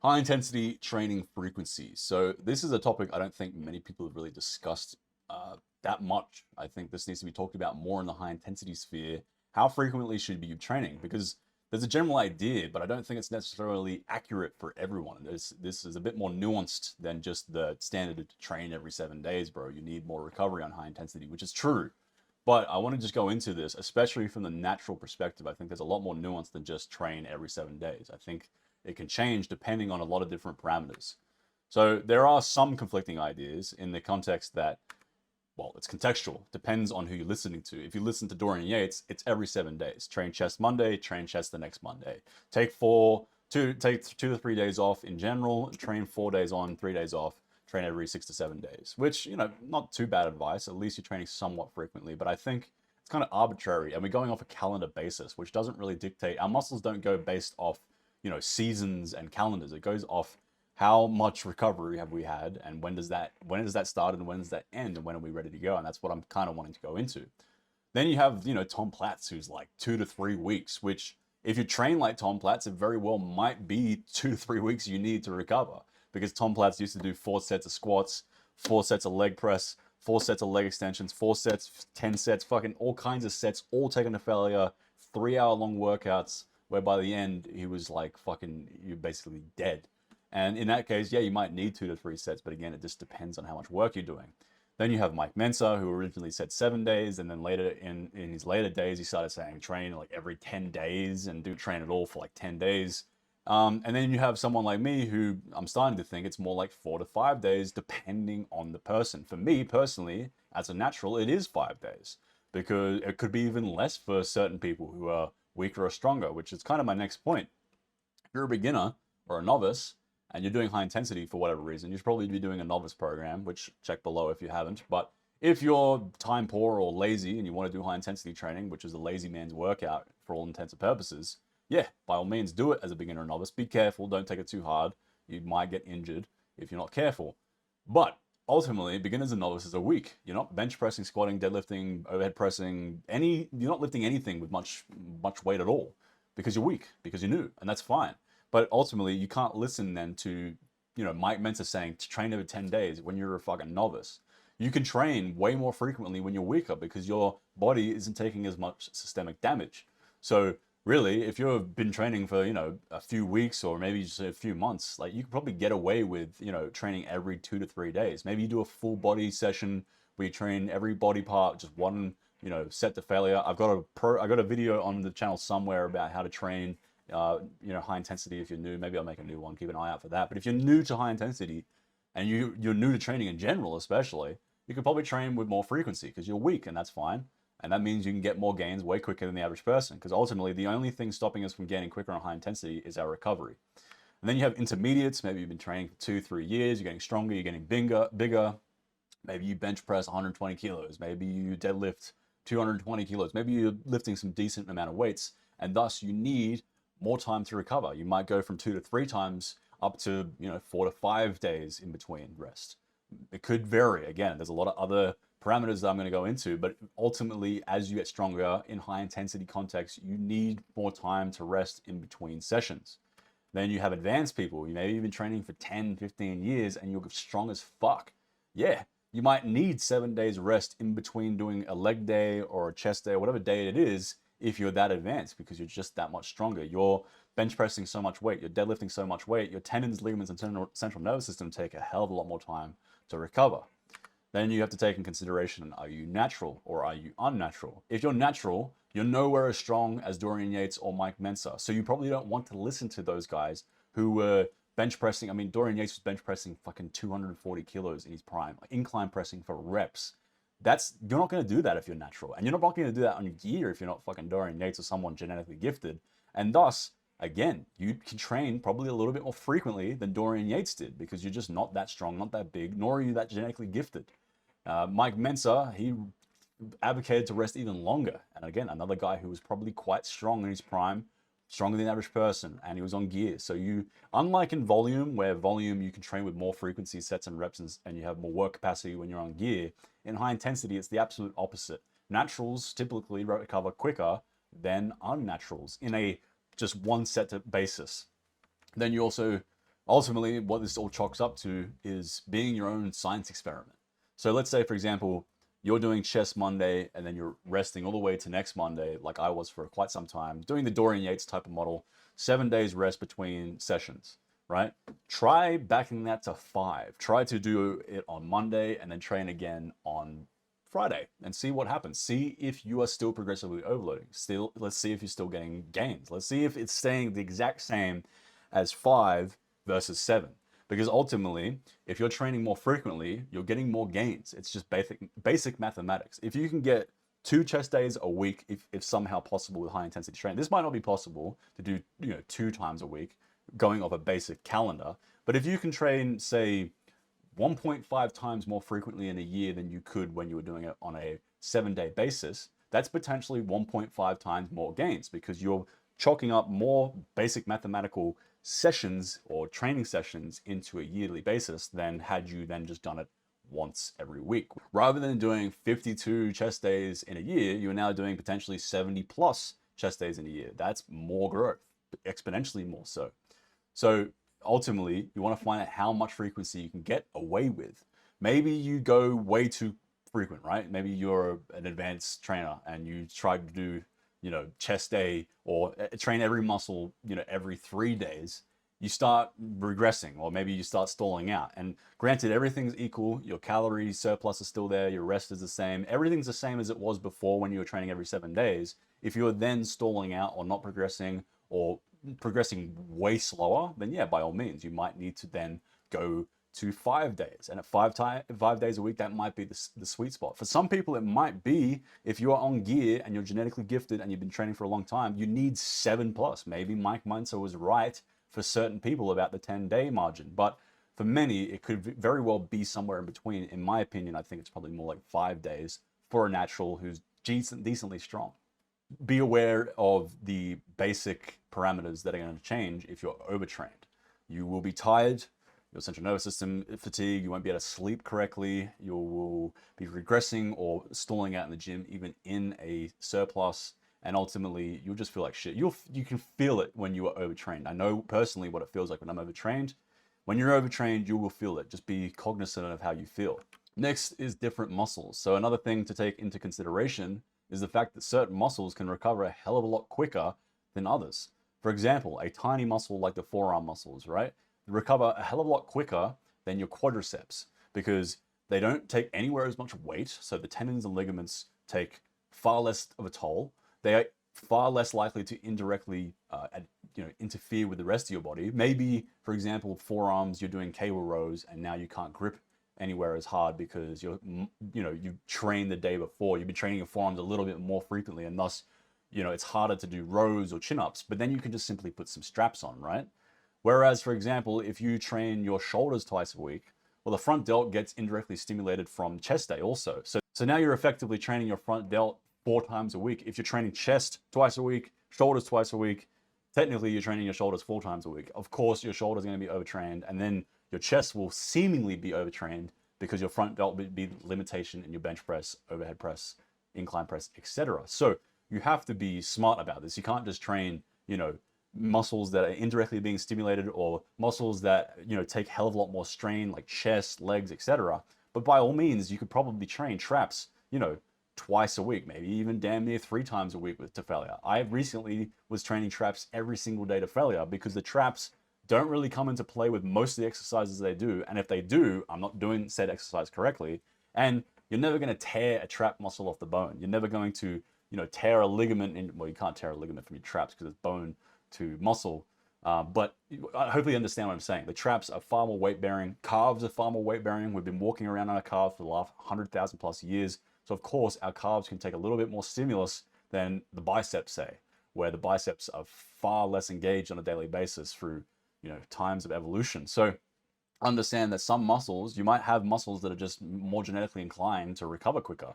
High intensity training frequency. So this is a topic I don't think many people have really discussed that much. I think this needs to be talked about more in the high intensity sphere. How frequently should you be training? Because there's a general idea, but I don't think it's necessarily accurate for everyone. This is a bit more nuanced than just the standard to train every 7 days, bro. You need more recovery on high intensity, which is true. But I want to just go into this, especially from the natural perspective. I think there's a lot more nuance than just train every 7 days. I think it can change depending on a lot of different parameters. So there are some conflicting ideas in the context that, well, it's contextual. Depends on who you're listening to. If you listen to Dorian Yates, it's every 7 days. Train chest Monday, train chest the next Monday. Take 2 to 3 days off in general. Train 4 days on, 3 days off. Train every 6 to 7 days, which, not too bad advice. At least you're training somewhat frequently. But I think it's kind of arbitrary, and we're going off a calendar basis, which doesn't really dictate. Our muscles don't go based off, seasons and calendars. It goes off how much recovery have we had, and when does that start, and when does that end, and when are we ready to go? And that's what I'm kind of wanting to go into. Then you have, Tom Platz, who's like 2 to 3 weeks, which if you train like Tom Platz, it very well might be 2 to 3 weeks you need to recover, because Tom Platz used to do 4 sets of squats, 4 sets of leg press, 4 sets of leg extensions, 4 sets, 10 sets, fucking all kinds of sets, all taken to failure, 3 hour long workouts, where by the end he was like, fucking, you're basically dead. And in that case, yeah, you might need 2 to 3 sets, but again, it just depends on how much work you're doing. Then you have Mike Mensa, who originally said 7 days, and then later in his later days, he started saying train like every 10 days and do train at all for like 10 days. And then you have someone like me, who I'm starting to think it's more like 4 to 5 days, depending on the person. For me personally, as a natural, it is 5 days, because it could be even less for certain people who are weaker or stronger, which is kind of my next point. If you're a beginner or a novice, and you're doing high intensity for whatever reason, you should probably be doing a novice program, which check below if you haven't. But if you're time poor or lazy and you want to do high intensity training, which is a lazy man's workout for all intents and purposes, yeah, by all means do it as a beginner or novice. Be careful, don't take it too hard. You might get injured if you're not careful. But ultimately, beginners and novices are weak. You're not bench pressing, squatting, deadlifting, overhead pressing, you're not lifting anything with much weight at all, because you're weak, because you're new, and that's fine. But ultimately, you can't listen then to, Mike Mensa saying to train over 10 days when you're a fucking novice. You can train way more frequently when you're weaker, because your body isn't taking as much systemic damage. So really, if you've been training for, a few weeks or maybe just a few months, like, you could probably get away with, training every 2 to 3 days. Maybe you do a full body session where you train every body part, just one, set to failure. I got a video on the channel somewhere about how to train high intensity. If you're new, maybe I'll make a new one, keep an eye out for that. But if you're new to high intensity, and you're new to training in general especially, you could probably train with more frequency, because you're weak, and that's fine. And that means you can get more gains way quicker than the average person, because ultimately the only thing stopping us from gaining quicker on high intensity is our recovery. And then you have intermediates. Maybe you've been training for 2-3 years, you're getting stronger, you're getting bigger. Maybe you bench press 120 kilos, maybe you deadlift 220 kilos, maybe you're lifting some decent amount of weights, and thus you need more time to recover. You might go from 2 to 3 times up to 4 to 5 days in between rest. It could vary. Again, there's a lot of other parameters that I'm going to go into, but ultimately, as you get stronger in high intensity context, you need more time to rest in between sessions. Then you have advanced people. You maybe you've been training for 10, 15 years and you're strong as fuck. Yeah, you might need 7 days rest in between doing a leg day or a chest day or whatever day it is, if you're that advanced, because you're just that much stronger. You're bench pressing so much weight, you're deadlifting so much weight, your tendons, ligaments, and central nervous system take a hell of a lot more time to recover. Then you have to take in consideration, are you natural or are you unnatural? If you're natural, you're nowhere as strong as Dorian Yates or Mike Mensa. So you probably don't want to listen to those guys who were bench pressing. I mean, Dorian Yates was bench pressing fucking 240 kilos in his prime, like incline pressing for reps. You're not going to do that if you're natural, and you're not going to do that on your gear if you're not fucking Dorian Yates or someone genetically gifted. And thus, again, you can train probably a little bit more frequently than Dorian Yates did, because you're just not that strong, not that big, nor are you that genetically gifted. Mike Mensa, he advocated to rest even longer, and again, another guy who was probably quite strong in his prime, stronger than the average person, and he was on gear. So unlike in volume, where volume you can train with more frequency, sets and reps, and you have more work capacity when you're on gear, in high intensity, it's the absolute opposite. Naturals typically recover quicker than unnaturals in a just one set basis. Then you also Ultimately, what this all chalks up to is being your own science experiment. So let's say, for example, you're doing chest Monday and then you're resting all the way to next Monday, like I was for quite some time, doing the Dorian Yates type of model, 7 days rest between sessions, right? Try backing that to 5. Try to do it on Monday and then train again on Friday and see what happens. See if you are still progressively overloading. Still, let's see if you're still getting gains. Let's see if it's staying the exact same as 5 versus 7. Because ultimately, if you're training more frequently, you're getting more gains. It's just basic mathematics. If you can get 2 chest days a week, if somehow possible with high intensity training, this might not be possible to do 2 times a week, going off a basic calendar. But if you can train, say, 1.5 times more frequently in a year than you could when you were doing it on a 7-day basis, that's potentially 1.5 times more gains because you're chalking up more basic mathematical sessions or training sessions into a yearly basis than had you then just done it once every week. Rather than doing 52 chest days in a year, you're now doing potentially 70 plus chest days in a year. That's more growth, exponentially more so. So ultimately, you want to find out how much frequency you can get away with. Maybe you go way too frequent, right? Maybe you're an advanced trainer and you try to do, chest day or train every muscle, every 3 days. You start regressing, or maybe you start stalling out. And granted, everything's equal. Your calorie surplus is still there. Your rest is the same. Everything's the same as it was before when you were training every 7 days. If you're then stalling out or not progressing or progressing way slower, then yeah, by all means, you might need to then go to 5 days. And at 5 days a week, that might be the sweet spot. For some people, it might be if you are on gear and you're genetically gifted and you've been training for a long time, you need 7 plus. Maybe Mike Munzer was right for certain people about the 10-day margin. But for many, it could very well be somewhere in between. In my opinion, I think it's probably more like 5 days for a natural who's decently strong. Be aware of the basic parameters that are going to change if you're overtrained. You will be tired, your central nervous system fatigue, you won't be able to sleep correctly, you will be regressing or stalling out in the gym, even in a surplus, and ultimately you'll just feel like shit. You can feel it when you are overtrained. I know personally what it feels like when I'm overtrained. When you're overtrained, you will feel it. Just be cognizant of how you feel. Next is different muscles. So another thing to take into consideration is the fact that certain muscles can recover a hell of a lot quicker than others. For example, a tiny muscle like the forearm muscles, right? They recover a hell of a lot quicker than your quadriceps because they don't take anywhere as much weight. So the tendons and ligaments take far less of a toll. They are far less likely to indirectly interfere with the rest of your body. Maybe, for example, forearms, you're doing cable rows and now you can't grip anywhere as hard because you trained the day before. You've been training your forearms a little bit more frequently, and thus, it's harder to do rows or chin-ups, but then you can just simply put some straps on, right? Whereas, for example, if you train your shoulders twice a week, well, the front delt gets indirectly stimulated from chest day also. So now you're effectively training your front delt 4 times a week. If you're training chest twice a week, shoulders twice a week, technically you're training your shoulders 4 times a week. Of course, your shoulders are going to be overtrained, and then your chest will seemingly be overtrained because your front delt will be limitation in your bench press, overhead press, incline press, etc. So you have to be smart about this. You can't just train, muscles that are indirectly being stimulated or muscles that, take a hell of a lot more strain like chest, legs, etc. But by all means, you could probably train traps, twice a week, maybe even damn near 3 times a week to failure. I recently was training traps every single day to failure because the traps don't really come into play with most of the exercises they do. And if they do, I'm not doing said exercise correctly. And you're never going to tear a trap muscle off the bone. You're never going to, tear a ligament in. Well, you can't tear a ligament from your traps because it's bone to muscle. But I hopefully you understand what I'm saying. The traps are far more weight bearing. Calves are far more weight bearing. We've been walking around on our calves for the last 100,000 plus years. So of course our calves can take a little bit more stimulus than the biceps say, where the biceps are far less engaged on a daily basis through times of evolution. So understand that some muscles, you might have muscles that are just more genetically inclined to recover quicker.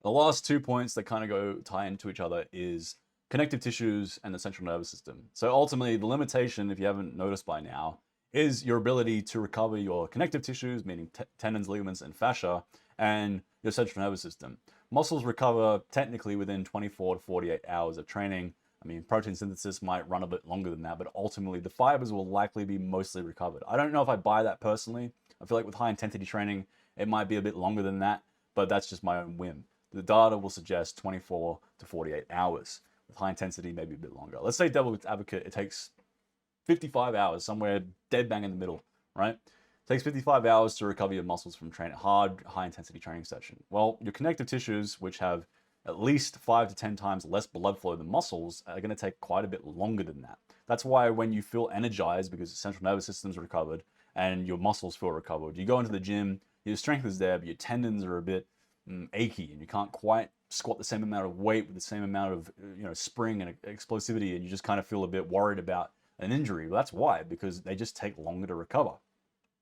The last 2 points that kind of tie into each other is connective tissues and the central nervous system. So ultimately, the limitation, if you haven't noticed by now, is your ability to recover your connective tissues, meaning tendons, ligaments, and fascia, and your central nervous system. Muscles recover technically within 24 to 48 hours of training. I mean, protein synthesis might run a bit longer than that, but ultimately the fibers will likely be mostly recovered. I don't know if I buy that personally. I feel like with high intensity training, it might be a bit longer than that, but that's just my own whim. The data will suggest 24 to 48 hours. With high intensity, maybe a bit longer. Let's say devil's advocate, it takes 55 hours, somewhere dead bang in the middle, right? It takes 55 hours to recover your muscles from hard, high intensity training session. Well, your connective tissues, which have at least 5 to 10 times less blood flow than muscles, are going to take quite a bit longer than that. That's why when you feel energized because the central nervous system's recovered and your muscles feel recovered, you go into the gym, your strength is there, but your tendons are a bit achy and you can't quite squat the same amount of weight with the same amount of spring and explosivity, and you just kind of feel a bit worried about an injury. Well, that's why, because they just take longer to recover.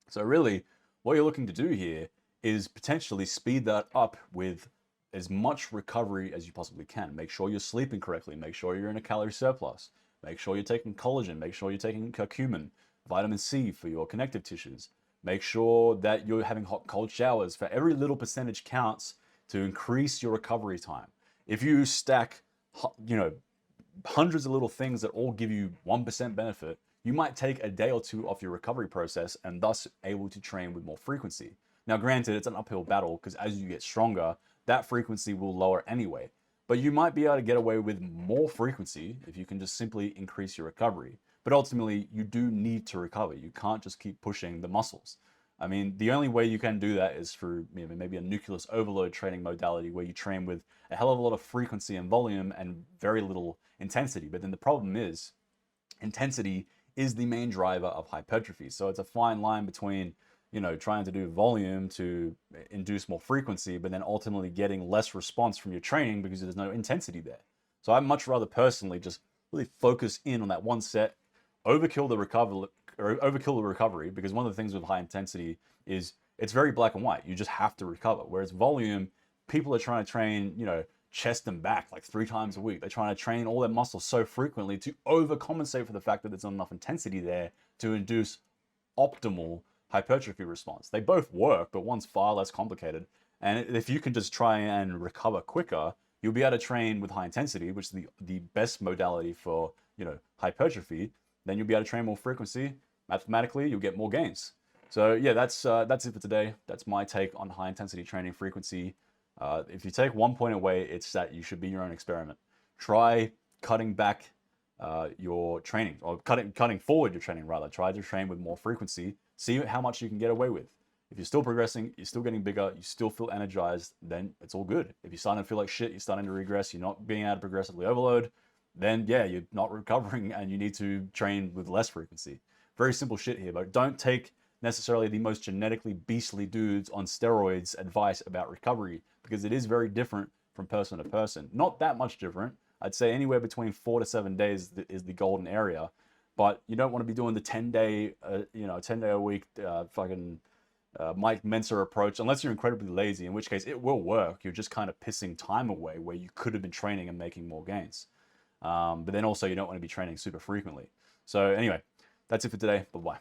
So really, what you're looking to do here is potentially speed that up with as much recovery as you possibly can. Make sure you're sleeping correctly. Make sure you're in a calorie surplus. Make sure you're taking collagen. Make sure you're taking curcumin, vitamin C for your connective tissues. Make sure that you're having hot, cold showers. For every little percentage counts to increase your recovery time. If you stack, hundreds of little things that all give you 1% benefit, you might take a day or two off your recovery process and thus able to train with more frequency. Now, granted, it's an uphill battle because as you get stronger, that frequency will lower anyway. But you might be able to get away with more frequency if you can just simply increase your recovery. But ultimately, you do need to recover. You can't just keep pushing the muscles. I mean, the only way you can do that is through maybe a nucleus overload training modality where you train with a hell of a lot of frequency and volume and very little intensity. But then the problem is intensity is the main driver of hypertrophy. So it's a fine line between, trying to do volume to induce more frequency, but then ultimately getting less response from your training because there's no intensity there. So I'd much rather personally just really focus in on that one set, overkill the recovery, because one of the things with high intensity is it's very black and white. You just have to recover. Whereas volume, people are trying to train, chest and back like 3 times a week. They're trying to train all their muscles so frequently to overcompensate for the fact that there's not enough intensity there to induce optimal hypertrophy response. They both work, but one's far less complicated. And if you can just try and recover quicker, you'll be able to train with high intensity, which is the best modality for, hypertrophy. Then you'll be able to train more frequency. Mathematically, you'll get more gains. So yeah, that's it for today. That's my take on high intensity training frequency. If you take one point away, it's that you should be your own experiment. Try cutting back your training, or cutting forward your training rather. Try to train with more frequency. See how much you can get away with. If you're still progressing, you're still getting bigger, you still feel energized, then it's all good. If you're starting to feel like shit, you're starting to regress, you're not being able to progressively overload, then yeah, you're not recovering and you need to train with less frequency. Very simple shit here, but don't take necessarily the most genetically beastly dudes on steroids advice about recovery, because it is very different from person to person. Not that much different. I'd say anywhere between 4 to 7 days is the golden area, but you don't want to be doing the 10-day, 10-day a week Mike Mensa approach unless you're incredibly lazy, in which case it will work. You're just kind of pissing time away where you could have been training and making more gains. But then also you don't want to be training super frequently. So anyway, that's it for today. Bye-bye.